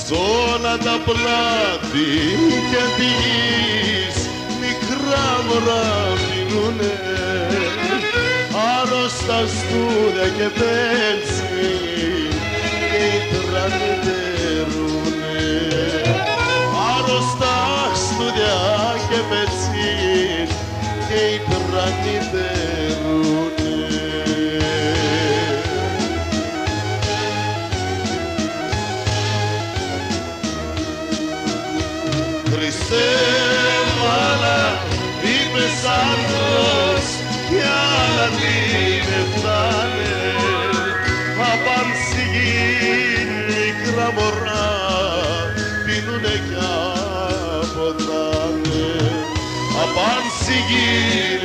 Σ' όλα τα πλάτη και τη γης μικρά μωρά μεινουνε, άρρωστα στούδια και πέλση και οι τρανιτερούνε. Άρρωστα στούδια και πέλση και οι τρανιτερούνε. Χριστέ μάνα, είπες άνθρωπος κι άλλα την έφτανε, απάν στη γη μικρά μωρά πίνουνε κι αποθάνε. Απάν στη γη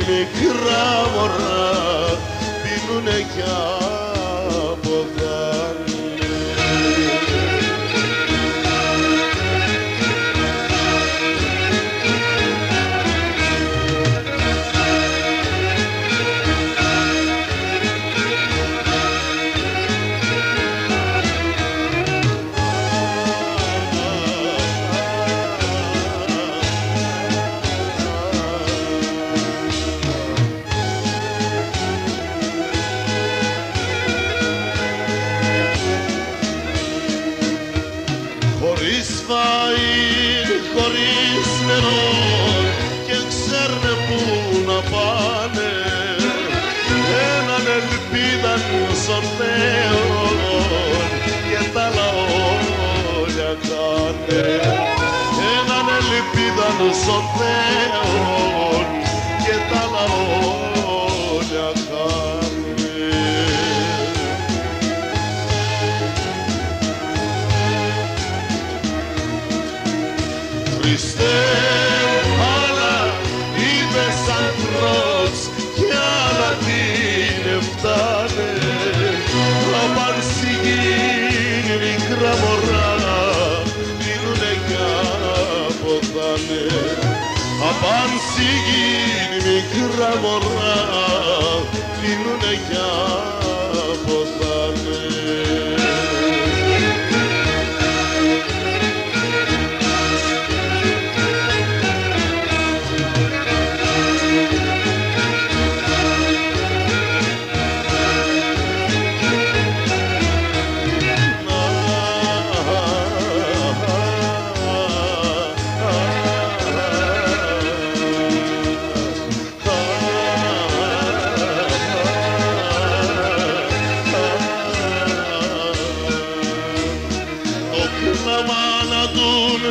μικρά μωρά πίνουνε κι αποθάνε. Χωρίς φαΐν, χωρίς νερό και ξέρουνε πού να πάνε, έναν ελπίδαν στον Θεό και τα άλλα όλα κάνε. Έναν ελπίδαν στον Θεό και τα άλλα όλα κάνε. Χριστέ, άλλα είπες ανθρώπς κι άλλα την έφτανε, απάν στη γη μικρά μωρά πίνουνε κι αποθάνε. Απάν στη γη μικρά μωρά πίνουνε κι αποθάνε.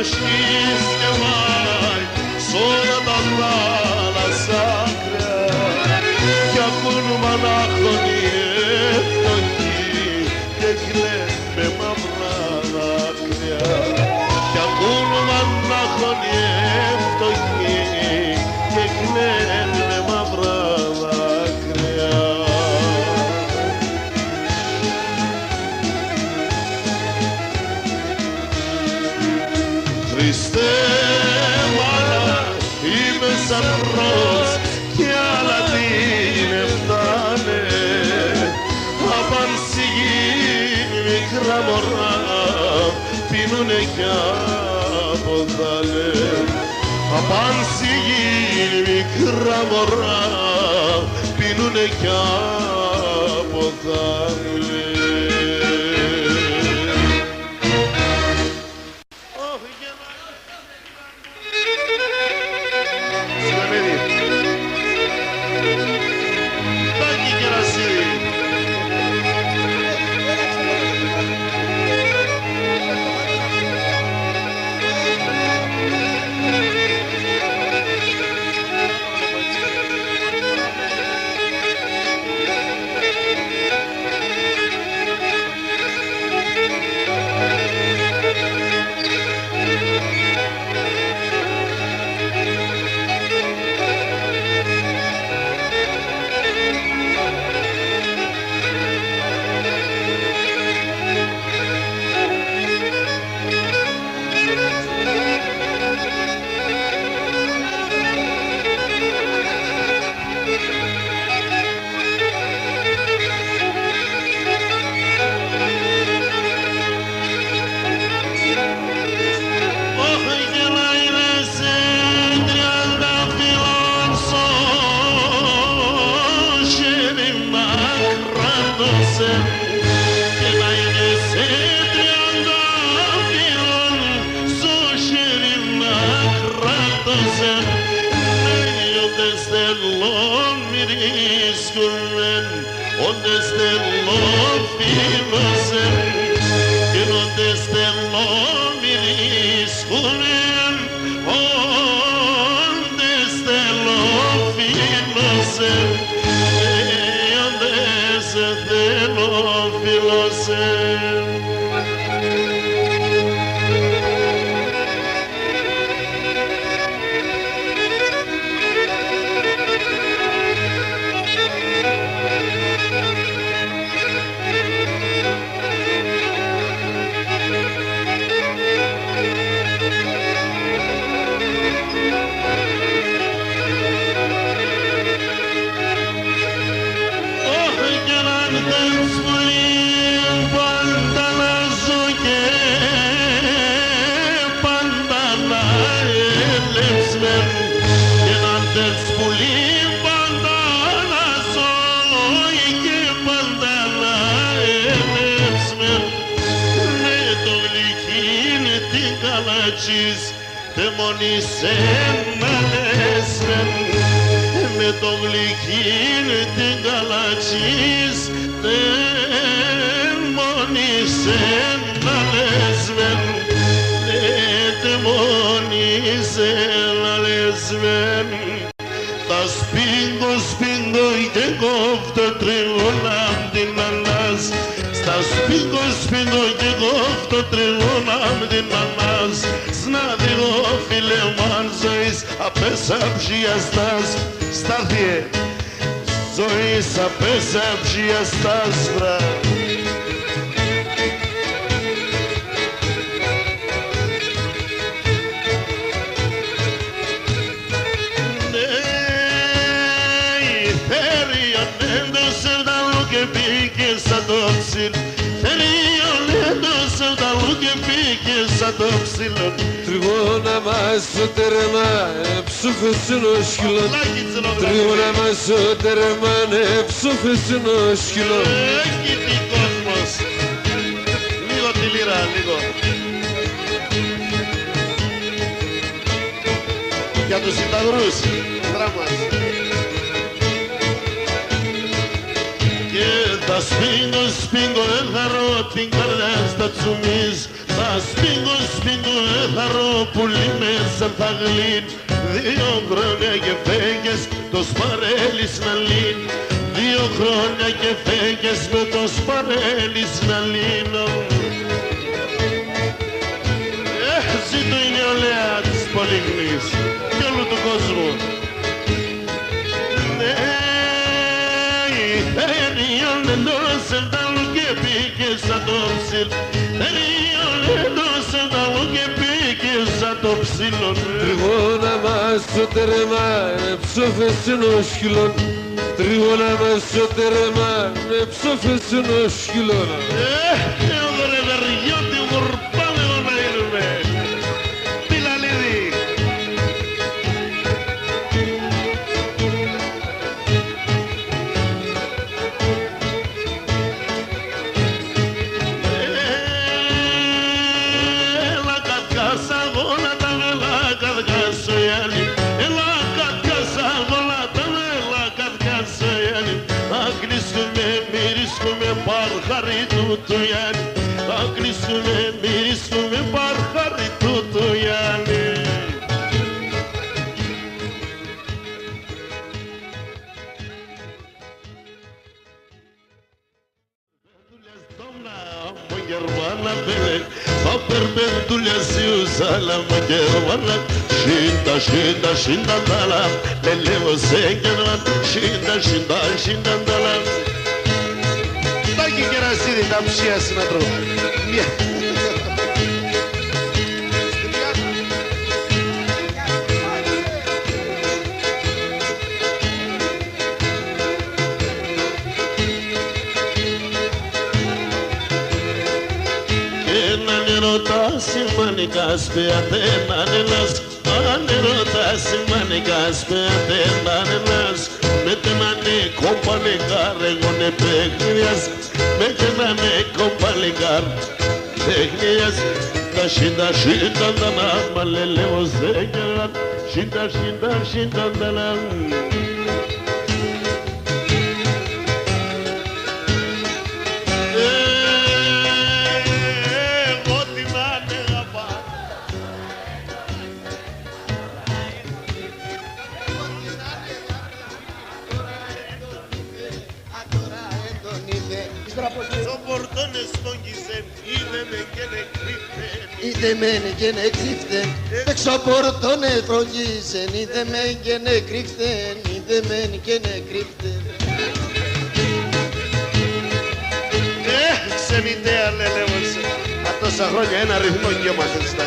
Σκύς και βάει σ' όλα τα θάλασσα άκρια κι ακούν μονάχονοι έφτωχοι και κλαίνε μαύρα δάκρυα. Κι ακούν μονάχονοι έφτωχοι και κλαίνε μαύρα δάκρυα. Χριστέ μάνα, είπες ανθρώπς κι άλλα την έφτανε, απάν στη γη μικρά μωρά πίνουνε κι αποθάνε. Απάν στη γη μικρά μωρά πίνουνε κι αποθάνε. στελό μυρίσκουμεν, όντε στελό φίλωσεν, και όντε στελό μυρίσκουμεν, όντε στελό φίλωσεν, και όντε στελό φίλωσεν. Με το γλυκύν την καλατσίς τεμονίσεν να λεσβεν, τεμονίσεν να λεσβεν. Τα σπίγκο σπίγκο και κόφτω τριγώνα απ' την ανάς, στα σπίγκο σπίγκο και κόφτω τριγώνα απ' την ανάς. Σνάδιγο φιλεμάν ζωής απέσα ψιαστάς, στάθιε ζωής απέσα ψιαστάς βρά. Σαν το ψιλ, τελείωνες τα λούκε πήγε σαν το ψιλον. Τριγώνα μας το τέρμα, ψούφεσουν ο σκυλον. Τριγώνα μας το τέρμα, ψούφεσουν ο σκυλον. Έχει τι κόσμος. Λίγο τη λίρα, λίγο. Για τους συνταγρούς, δράμας. Τα σπίγκο σπίγκο εθαρώ την καρδιά στα τσουμίς. Τα σπίγκο σπίγκο εθαρώ πουλί μέσα θα γλύν. 2 χρόνια και φέγγες το σπαρέλις να λύν. 2 χρόνια και φέγγες με το σπαρέλις να λύνω. Ζήτω η νεολαία της Πολύγνης και όλου του κόσμου. Τελείωνε τα λουκέ πήγε σαν το ψιλ. Τελείωνε τα λουκέ πήγε σαν το ψιλον. Τριγώνα μας το τέρμα, ψούφεσουν ο σκυλον. Τριγώνα μας το τέρμα, ψούφεσουν ο σκυλον. Εγώ ρε βεργιώτη γουρπάμε να γίνουμε. Πιλαλίδη. Παρχαρί του Γιάννη, θα κλείσουμε, μυρίσουμε παρχαρί του Γιάννη. Γερμάνα μπέλε, θα περπέντουλια σιουζάλα μου γερμάνα. Σίντα, σίντα, σίντα ντάλα, με λέω σε γερμάν. Σίντα, σίντα, σίντα ντάλα. Τάκι κερασίδι τα ψιάσει να τρώω. Έναν ερωτά σημαίνει κάσπε Αθέναν Ελλάς. Αν ερωτά σημαίνει κάσπε Αθέναν Ελλάς. Με τεμάνε κομπαλικάρ εγώ ναι παιχνιδιάς. Με τεμάνε κομπαλικάρ παιχνιδιάς. Τα σίντα σίντα νταλά μα λελεύω σε κεράν. Σίντα σίντα σίντα νταλά. Το πορτόνε σπόγγιζεν, είδε με και νεκρύφτεν. Είδε με και νεκρύφτεν, έξω πορτόνε φρογγίζεν. Είδε με και νεκρύφτεν, είδε με και νεκρύφτεν. Ξενιτέα λελεύωσε. Μα τόσα χρόνια ένα ρυθμό και έμαθες στα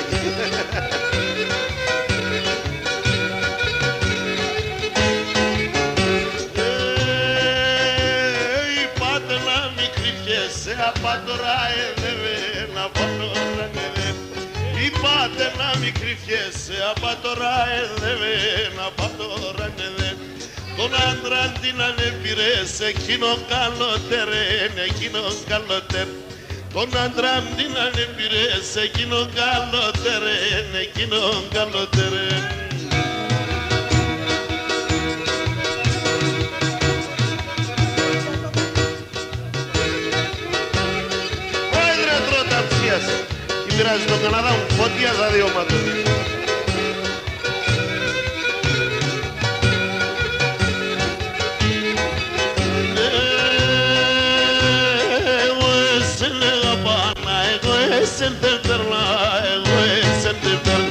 Είπατε να μην κρυφιέσαι, απατωρά εδεβεν, απατωρά εδεβεν. Είπατε να μην κρυφιέσαι, απατωρά εδεβεν, απατωρά εδεβεν. Τον άντρα την ανεπηρές, εκείνο καλότερεν, εκείνο καλότερεν. Τον άντρα την ανεπηρές, εκείνο καλότερεν, εκείνο καλότερεν. Πρόεδρε τροταψίας, τι πειράζει τον Καναδά μου, φωτιά τα δύο μάτια. Εσεν δεν περνά, εγώ εσεν δεν περνά.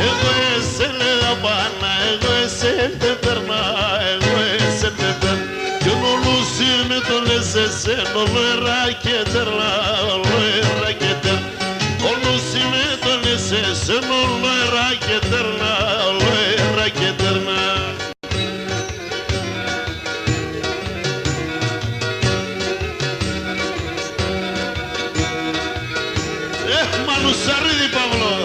Εγώ εσεν λέγα πάνω, εγώ εσεν δεν περνά, εγώ εσεν δεν περνά. Κι ονολούσι με τον εσεν, όλο εράκετερλά, όλο εράκετερ. Ονολούσι με τον εσεν, όλο εράκετερλά, όλο εράκετερλά. Μανουσαρίδη Παύλο.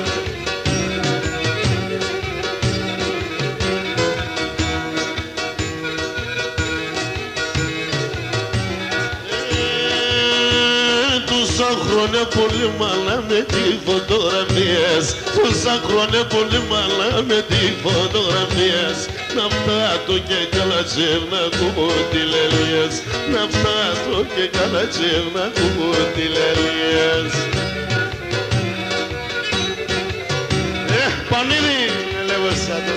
Τόσα χρόνια πολύ μαλά με τη φωτογραφίες. Τόσα χρόνια πολύ μαλά με τη φωτογραφίες. Να φτάτω και καλά τσέρνα κουμουτιλελίες. Να φτάτω και καλά τσέρνα κουμουτιλελίες. Πανίδη, λέγω σαν το.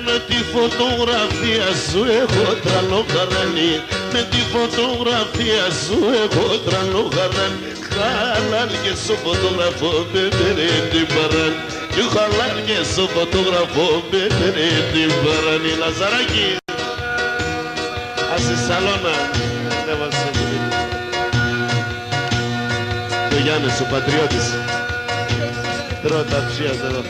Με τη φωτογραφία σου έχω τρανοχαρανεί. Με τη φωτογραφία σου έχω τρανοχαρανεί. Χαλάλ και στο φωτογραφό με πέρε την παράν. Και χαλάλ και στο φωτογραφό με πέρε την παράν. Λαζαράκι. Στη Σαλώνα, ανέβασε το Γιάννης, ο πατριώτης. Τρώτα ψία εδώ.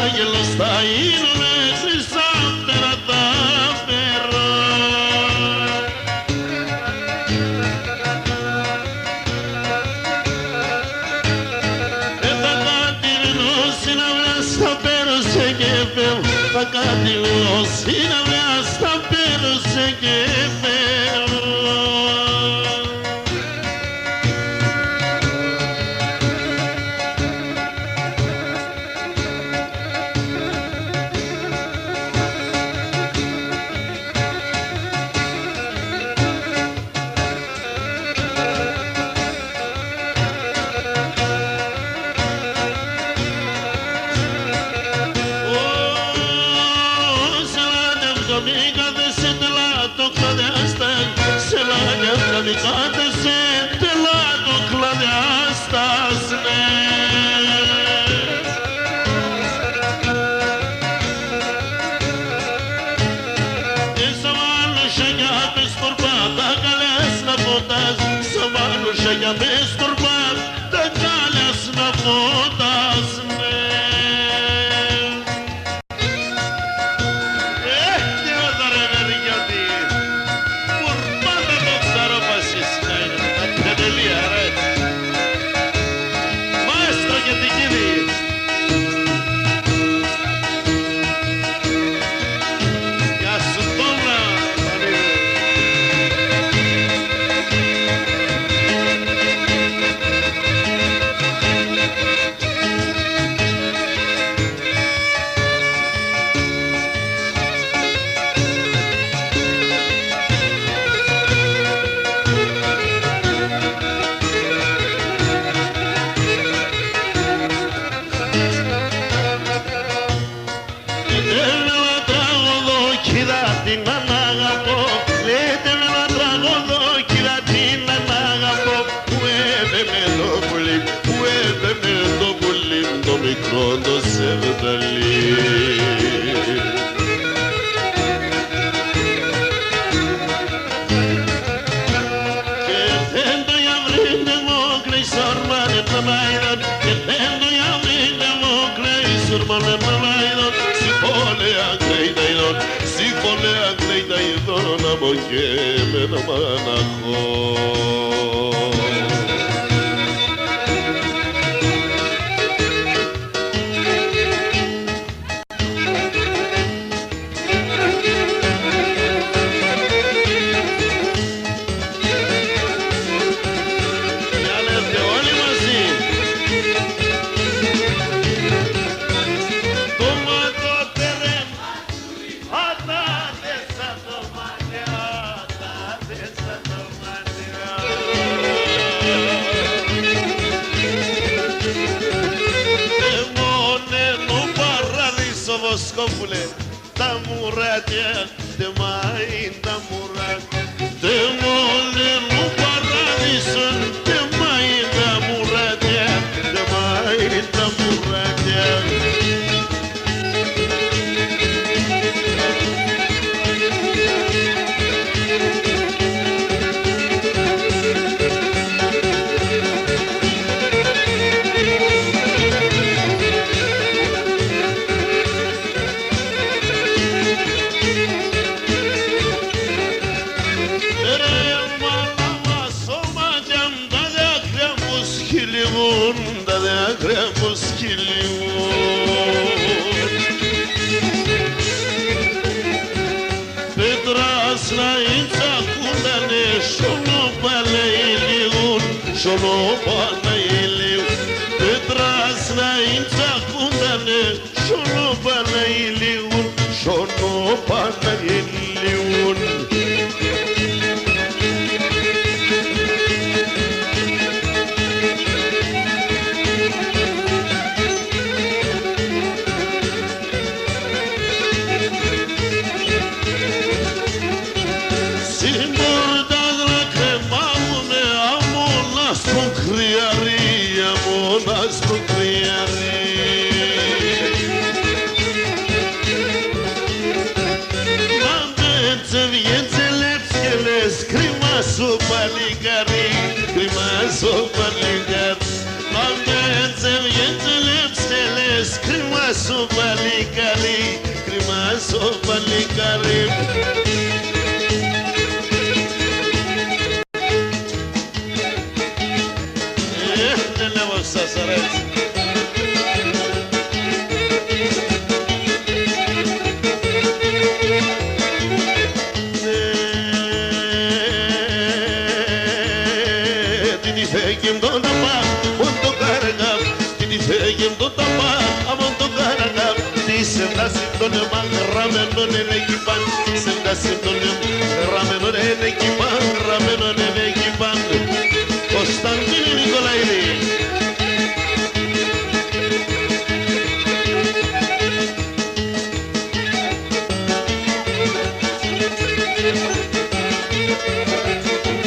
Άγγελος θα είναι, χρυσάφτερα θα φέρω. Θα κατηρνώ συναυλιά στα πέρωσε και φεύγω. Θα κατηρνώ συναυλιά στα πέρωσε και φεύγω. Κάτε σε τελάτο κλαδιάστας, ναι. Σα μάνουσα για πες κορπάτα καλές να φωτάς. Σα μάνουσα για πες κορπάτα καλές να φωτάς, ναι. Τι έδωρε ρε γιατί. Κορπάτα το Λέτε με ένα τραγωδό κύρα την αγαπώ. Που έπαιρνε το πουλί, που έπαιρνε το πουλί, το μικρό το σεβδαλί. Και δεν το γιαβρίνε μου κλαίει σορμάνε τα μάιδον. Και δεν το γιαβρίνε μου κλαίει σορμάνε τα μάιδον. Σιχόλεα κλαίει τα ειδών, σιχόλεα κλαίει τα ειδών από και με ένα μαναχό. Βοσκόπουλε, τα μουρατιά, τε μάιν τα μουρατιά, τε μόνε μου παράδεισον, τε μάιν τα μουρατιά, τε μάιν τα μουρατιά. Τα δάκρυα πως κυλιούν. Πέτρας να ίντσακούντανε, σονόπα να ηλιούν, σονόπα να ηλιούν. Πέτρας να ίντσακούντανε, σονόπα να ηλιούν, σονόπα να ηλιούν. Κρυμάσω παλικάρι, κρυμάσω παλικάρι. Αν δεν σε βγαίνεις λέψελες, κρυμάσω παλικάρι, κρυμάσω παλικάρι. Δεν λέω σας αρέσει. Τον γραμμένο είναι εκεί πάνω, σε βγάζει τον γραμμένο είναι εκεί πάνω, γραμμένο είναι εκεί πάνω. Κωνσταντίνη Νικολαίδη.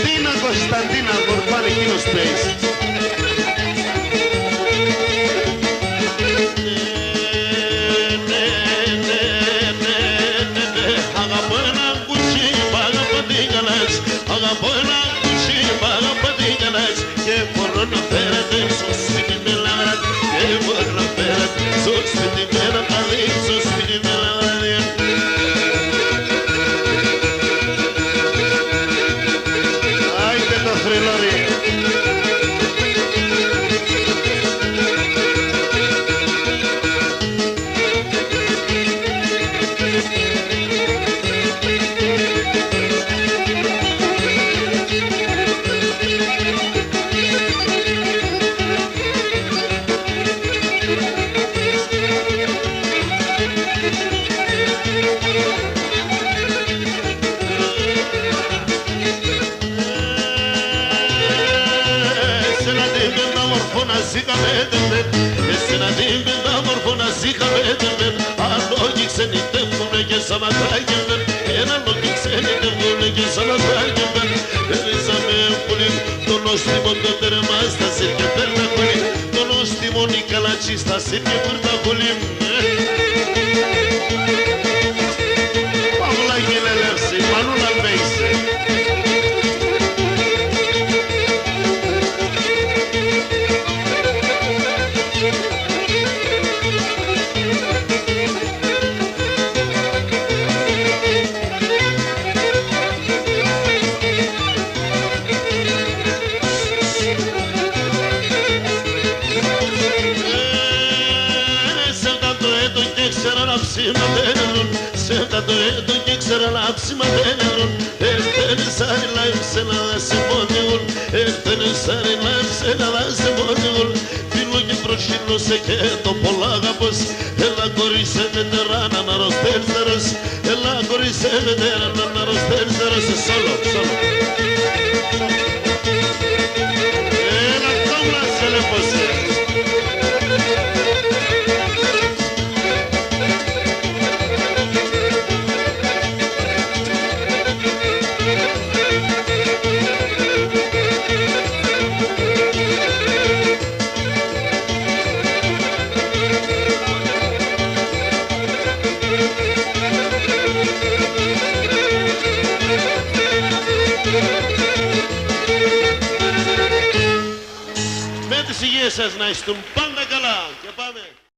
Τίνα Κωνσταντίνα, κορφάνε εκείνος παίζει. Αγαπώ ένα κουτσί, αγαπώ την καλάς και μπορώ να φέρετε στο σπίτι με λαβρά και μπορώ να φέρετε στο σπίτι με ένα καλή, στο σπίτι με λαβρά. Άιτε το θρυλωρί. Εσένα την πεντάμορφωνα συγχαρέτευε. Αν όχι ξενιτεύουνε και σαν μακράγευε, έναν όχι ξενιτεύουνε και σαν νόστιμον το τερμά στα σύρια πέρτα χολή, το νόστιμον η καλατσί στα σύρια πέρτα χολή. Παύλα γελελεύση, Μανούλα Μπέισε. Σε κάτω έτον και ξέρα να ψηματένερουν. Έφτανε σαν η λάιψε να δάσει μόνιουλ. Έφτανε σαν η λάιψε να δάσει μόνιουλ. Φίλο και προσχύλωσε και το πολλά αγαπός. Έλα κορίσε με τεράνα να ροστέρστερος. Έλα κορίσε με τεράνα να ροστέρστερος. Σόλο, σόλο. Έλα κόμμα σε λεπωσέ. Με τις υγείες σας να είστε πάντα καλά και πάμε.